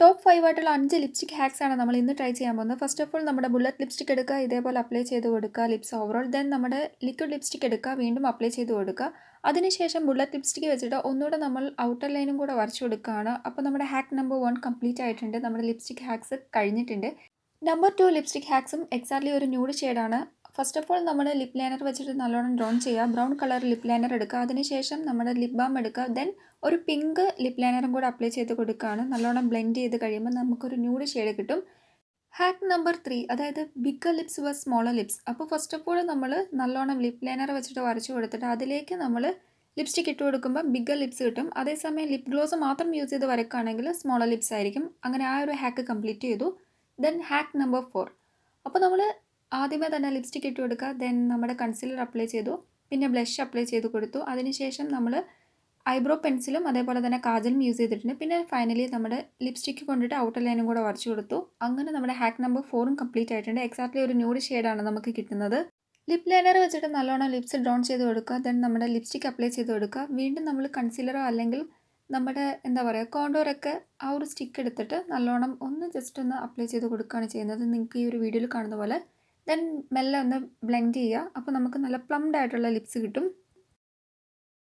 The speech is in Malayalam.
ടോപ്പ് 5 ആയിട്ടുള്ള 5 ലിപ്സ്റ്റിക് ഹാക്സ് ആണ് നമ്മൾ ഇന്ന് ട്രൈ ചെയ്യാൻ പോകുന്നത്. ഫസ്റ്റ് ഓഫ് ഓൾ നമ്മുടെ ബുള്ളറ്റ് ലിപ്സ്റ്റിക് എടുക്കുക, ഇതേപോലെ അപ്ലൈ ചെയ്ത് കൊടുക്കുക ലിപ്സ് ഓവറോൾ. ദെൻ നമ്മുടെ ലിക്വിഡ് ലിപ്സ്റ്റിക് എടുക്കുക, വീണ്ടും അപ്ലൈ ചെയ്ത് കൊടുക്കുക. അതിനുശേഷം ബുള്ളറ്റ് ലിപ്സ്റ്റിക് വെച്ചിട്ട് ഒന്നുകൂടെ നമ്മൾ ഔട്ടർ ലൈനും കൂടെ വരച്ചു കൊടുക്കുകയാണ്. അപ്പോൾ നമ്മുടെ ഹാക്ക് നമ്പർ 1 കംപ്ലീറ്റ് ആയിട്ടുണ്ട്. നമ്മുടെ ലിപ്സ്റ്റിക് ഹാക്സ് കഴിഞ്ഞിട്ടുണ്ട്. നമ്പർ 2 ലിപ്സ്റ്റിക് ഹാക്സും എക്സാക്ട്ലി ഒരു ന്യൂഡ് ഷെയ്ഡാണ്. ഫസ്റ്റ് ഓഫ് ഓൾ നമ്മൾ ലിപ് ലൈനർ വെച്ചിട്ട് നല്ലോണം ഡ്രോൺ ചെയ്യുക. ബ്രൗൺ കളർ ലിപ് ലൈനർ എടുക്കുക. അതിനുശേഷം നമ്മുടെ ലിപ് ബാം എടുക്കുക. ദെൻ ഒരു പിങ്ക് ലിപ് ലൈനറും കൂടെ അപ്ലൈ ചെയ്ത് കൊടുക്കുകയാണ്. നല്ലോണം ബ്ലെൻഡ് ചെയ്ത് കഴിയുമ്പോൾ നമുക്കൊരു ന്യൂഡ് ഷെയ്ഡ് കിട്ടും. ഹാക്ക് നമ്പർ 3, അതായത് bigger lips versus smaller lips. അപ്പോൾ ഫസ്റ്റ് ഓഫ് ഓൾ നമ്മൾ നല്ലോണം ലിപ് ലൈനർ വെച്ചിട്ട് വരച്ച് കൊടുത്തിട്ട് അതിലേക്ക് നമ്മൾ ലിപ്സ്റ്റിക് ഇട്ട് കൊടുക്കുമ്പോൾ ബിഗ്ഗർ ലിപ്സ് കിട്ടും. അതേസമയം ലിപ് ഗ്ലോസ് മാത്രം യൂസ് ചെയ്ത് വരക്കുകയാണെങ്കിൽ സ്മോളർ ലിപ്സ് ആയിരിക്കും. അങ്ങനെ ആ ഒരു ഹാക്ക് കംപ്ലീറ്റ് ചെയ്തു. Then hack number 4. അപ്പോൾ നമ്മൾ ആദ്യമേ തന്നെ ലിപ്സ്റ്റിക് ഇട്ട് കൊടുക്കുക. ദെൻ നമ്മുടെ കൺസീലർ അപ്ലൈ ചെയ്തു, പിന്നെ ബ്ലഷ് അപ്ലൈ ചെയ്ത് കൊടുത്തു. അതിനുശേഷം നമ്മൾ ഐബ്രോ പെൻസിലും അതേപോലെ തന്നെ കാജലും യൂസ് ചെയ്തിട്ടുണ്ട്. പിന്നെ ഫൈനലി നമ്മുടെ ലിപ്സ്റ്റിക്ക് കൊണ്ടിട്ട് ഔട്ടർ ലൈനും കൂടെ വരച്ചു കൊടുത്തു. അങ്ങനെ നമ്മുടെ ഹാക്ക് നമ്പർ 4ഉം കംപ്ലീറ്റ് ആയിട്ടുണ്ട്. എക്സാക്ട്ലി ഒരു ന്യൂഡ് ഷെയ്ഡാണ് നമുക്ക് കിട്ടുന്നത്. ലിപ് ലൈനർ വെച്ചിട്ട് നല്ലോണം ലിപ്സ് ഡ്രോൺ ചെയ്ത് കൊടുക്കുക. ദെൻ നമ്മുടെ ലിപ്സ്റ്റിക് അപ്ലൈ ചെയ്ത് കൊടുക്കുക. വീണ്ടും നമ്മൾ കൺസീലറോ അല്ലെങ്കിൽ നമ്മുടെ എന്താ പറയുക കോണ്ടോറൊക്കെ ആ ഒരു സ്റ്റിക്ക് എടുത്തിട്ട് നല്ലോണം ഒന്ന് ജസ്റ്റ് ഒന്ന് അപ്ലൈ ചെയ്ത് കൊടുക്കുകയാണ് ചെയ്യുന്നത്. നിങ്ങൾക്ക് ഈ ഒരു വീഡിയോയിൽ കാണുന്ന പോലെ. ദെൻ മെല്ലെ ഒന്ന് ബ്ലെൻഡ് ചെയ്യുക. അപ്പോൾ നമുക്ക് നല്ല പ്ലംഡ് ആയിട്ടുള്ള ലിപ്സ് കിട്ടും.